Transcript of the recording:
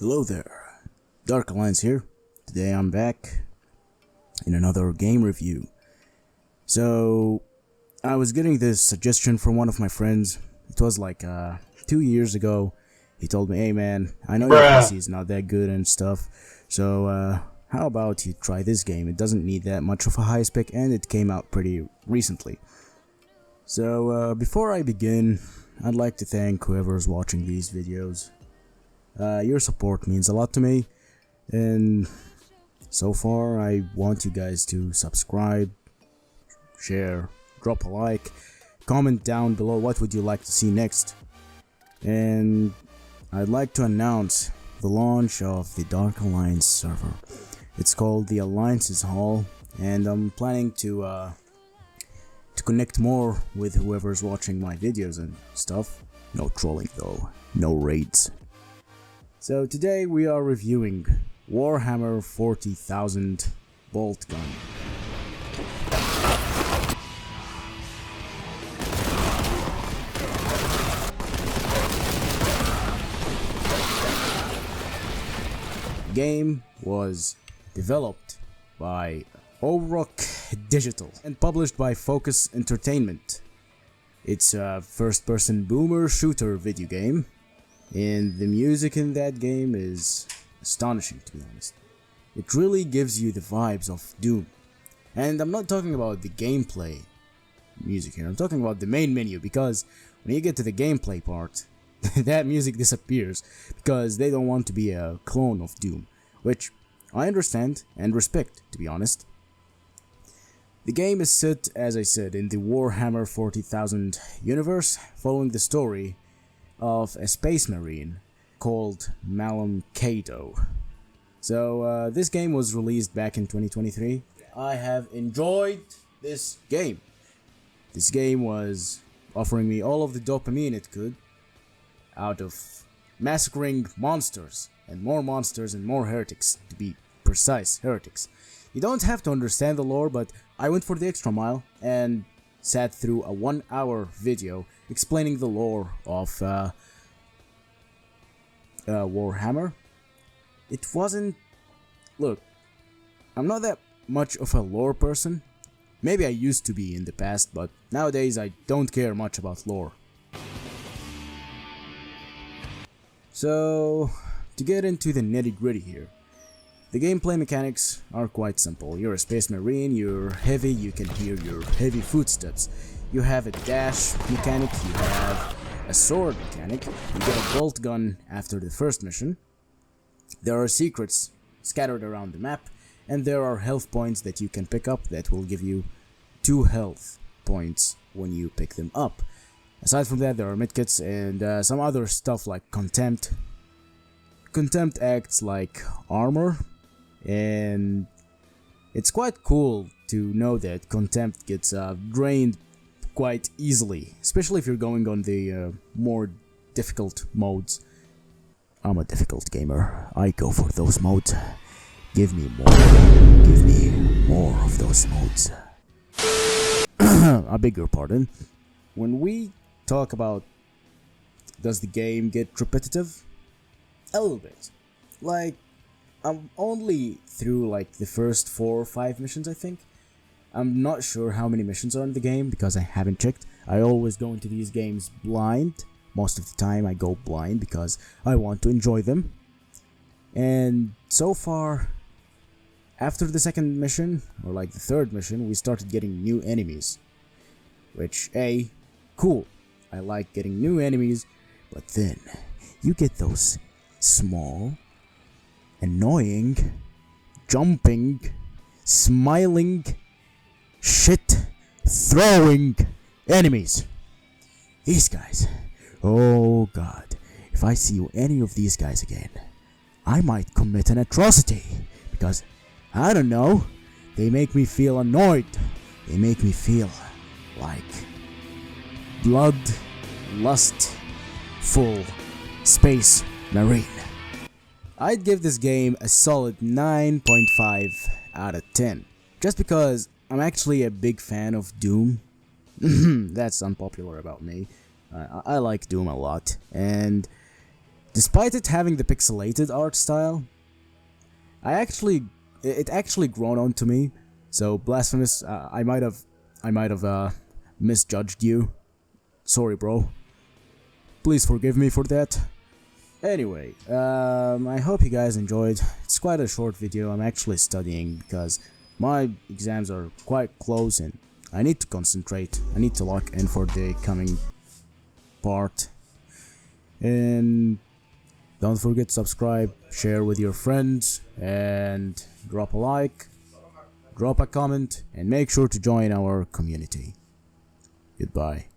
Hello there, Dark Alliance here. Today I'm back in another game review. So, I was getting this suggestion from one of my friends. It was like 2 years ago. He told me, hey man, I know your PC is not that good and stuff, so how about you try this game? It doesn't need that much of a high spec and it came out pretty recently. So, before I begin, I'd like to thank whoever's watching these videos. Your support means a lot to me, and so far I want you guys to subscribe, share, drop a like, comment down below what would you like to see next, and I'd like to announce the launch of the Dark Alliance server. It's called the Alliances Hall, and I'm planning to connect more with whoever's watching my videos and stuff. No trolling though, no raids. So today we are reviewing Warhammer 40,000 Boltgun. The game was developed by Rock Digital and published by Focus Entertainment. It's a first-person boomer shooter video game. And the music in that game is astonishing, to be honest. It really gives you the vibes of Doom. And I'm not talking about the gameplay music here, I'm talking about the main menu, because when you get to the gameplay part, that music disappears, because they don't want to be a clone of Doom, which I understand and respect, to be honest. The game is set, as I said, in the Warhammer 40,000 universe, following the story of a space marine called Malum Cato. So this game was released back in 2023. I have enjoyed this game. This game was offering me all of the dopamine it could out of massacring monsters and more heretics, to be precise, heretics. You don't have to understand the lore, but I went for the extra mile and sat through a 1-hour video explaining the lore of Warhammer. It wasn't... Look, I'm not that much of a lore person. Maybe I used to be in the past, but nowadays I don't care much about lore. So, to get into the nitty-gritty here, the gameplay mechanics are quite simple. You're a space marine, you're heavy, you can hear your heavy footsteps. You have a dash mechanic, you have a sword mechanic, you get a bolt gun after the first mission. There are secrets scattered around the map, and there are health points that you can pick up that will give you 2 health points when you pick them up. Aside from that, there are medkits and some other stuff like contempt. Contempt acts like armor, and it's quite cool to know that contempt gets drained quite easily, especially if you're going on the more difficult modes. I'm a difficult gamer. I go for those modes. Give me more of those modes. I beg your pardon. When we talk about does the game get repetitive? A little bit. Like, I'm only through like the first 4 or 5 missions, I think. I'm not sure how many missions are in the game because I haven't checked. I always go into these games blind. Most of the time I go blind because I want to enjoy them. And so far, after the second mission, or like the third mission, we started getting new enemies. Which, cool. I like getting new enemies, but then you get those small, annoying, jumping, smiling, shit-throwing enemies. These guys. Oh god. If I see any of these guys again, I might commit an atrocity. Because, I don't know, they make me feel annoyed. They make me feel like blood-lust-full space marine. I'd give this game a solid 9.5 out of 10. Just because I'm actually a big fan of Doom. That's unpopular about me. I like Doom a lot, and Despite it having the pixelated art style, it actually grown on to me. So Blasphemous, I might have misjudged you. Sorry, bro. Please forgive me for that. Anyway, I hope you guys enjoyed. It's quite a short video. I'm actually studying because my exams are quite close and I need to concentrate. I need to lock in for the coming part. And don't forget to subscribe, share with your friends, and drop a like, drop a comment, and make sure to join our community. Goodbye.